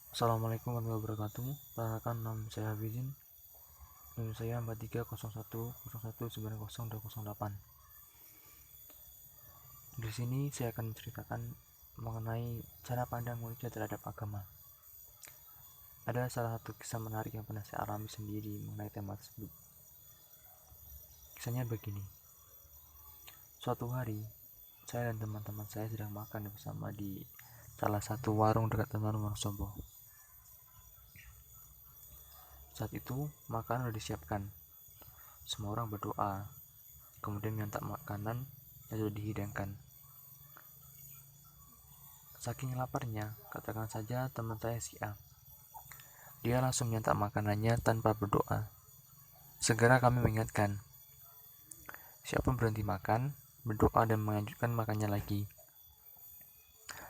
Assalamualaikum warahmatullahi wabarakatuh. Perkenalkan, nama saya Hafizin. NIM saya 4301019008. Di sini saya akan menceritakan mengenai cara pandang manusia terhadap agama. Ada salah satu kisah menarik yang pernah saya alami sendiri mengenai tema tersebut. Kisahnya begini. Suatu hari, saya dan teman-teman saya sedang makan bersama di salah satu warung dekat Taman Wonosobo. Saat itu, makanan sudah disiapkan. Semua orang berdoa, kemudian minta makanan yang sudah dihidangkan. Saking laparnya, katakan saja teman saya si A. Dia langsung minta makanannya tanpa berdoa. Segera kami mengingatkan. Siapapun berhenti makan, berdoa dan melanjutkan makannya lagi.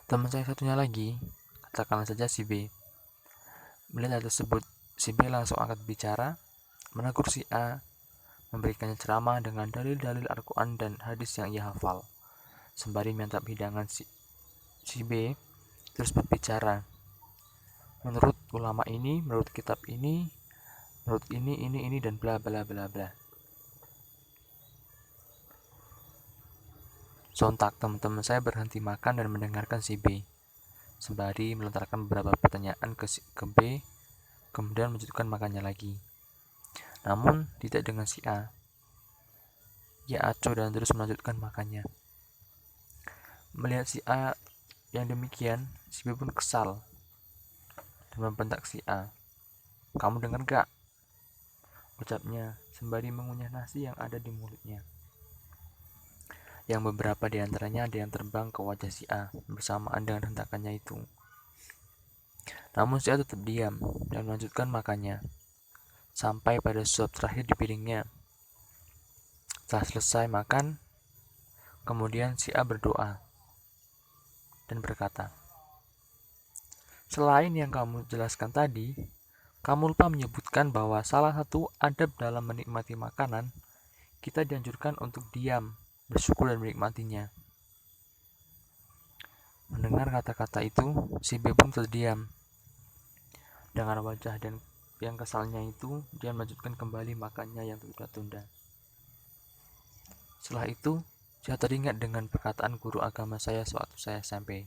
Teman saya satunya lagi, katakanlah saja si B. Melihat hal tersebut, si B langsung angkat bicara, menegur si A, memberikannya ceramah dengan dalil-dalil Al-Quran dan hadis yang ia hafal. Sembari menyantap hidangan si B terus berbicara. Menurut ulama ini, menurut kitab ini, menurut ini dan bla bla bla bla. Sontak teman-teman saya berhenti makan dan mendengarkan si B, sembari melontarkan beberapa pertanyaan ke B, kemudian melanjutkan makannya lagi. Namun tidak dengan si A. Ia acuh dan terus melanjutkan makannya. Melihat si A yang demikian, si B pun kesal dan membentak si A. "Kamu dengar gak?" ucapnya sembari mengunyah nasi yang ada di mulutnya. Yang beberapa di antaranya ada yang terbang ke wajah si A bersamaan dengan hentakannya itu. Namun si A tetap diam dan melanjutkan makannya sampai pada suap terakhir di piringnya. Setelah selesai makan, kemudian si A berdoa dan berkata, "Selain yang kamu jelaskan tadi, kamu lupa menyebutkan bahwa salah satu adab dalam menikmati makanan, kita dianjurkan untuk diam, bersyukur dan menikmatinya." Mendengar kata-kata itu, si B pun terdiam. Dengan wajah dan yang kesalnya itu, dia melanjutkan kembali makannya yang tertunda-tunda. Setelah itu, saya teringat dengan perkataan guru agama saya sewaktu saya SMP.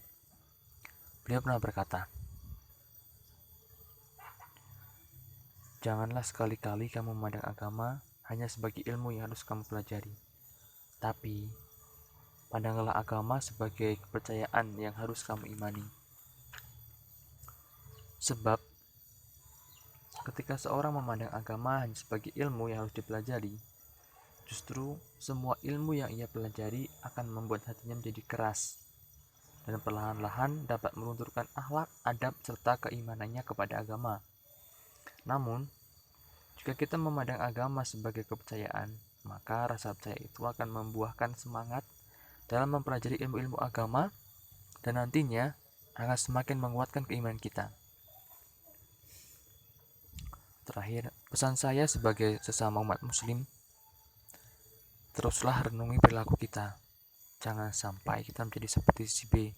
Beliau pernah berkata, "Janganlah sekali-kali kamu memandang agama hanya sebagai ilmu yang harus kamu pelajari. Tapi, pandanglah agama sebagai kepercayaan yang harus kamu imani. Sebab, ketika seorang memandang agama hanya sebagai ilmu yang harus dipelajari, justru semua ilmu yang ia pelajari akan membuat hatinya menjadi keras dan perlahan-lahan dapat melunturkan akhlak, adab, serta keimanannya kepada agama. Namun, jika kita memandang agama sebagai kepercayaan, maka rasa percaya itu akan membuahkan semangat dalam mempelajari ilmu-ilmu agama dan nantinya akan semakin menguatkan keimanan kita. Terakhir, pesan saya sebagai sesama umat muslim, teruslah renungi perilaku kita. Jangan sampai kita menjadi seperti si B,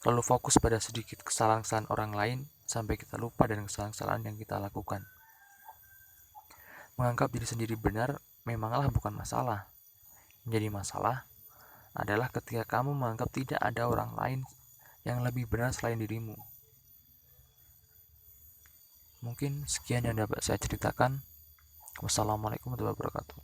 lalu fokus pada sedikit kesalahan-kesalahan orang lain sampai kita lupa dengan kesalahan-kesalahan yang kita lakukan. Menganggap diri sendiri benar memanglah bukan masalah. Menjadi masalah adalah ketika kamu menganggap tidak ada orang lain yang lebih benar selain dirimu. Mungkin sekian yang dapat saya ceritakan. Wassalamualaikum warahmatullahi wabarakatuh.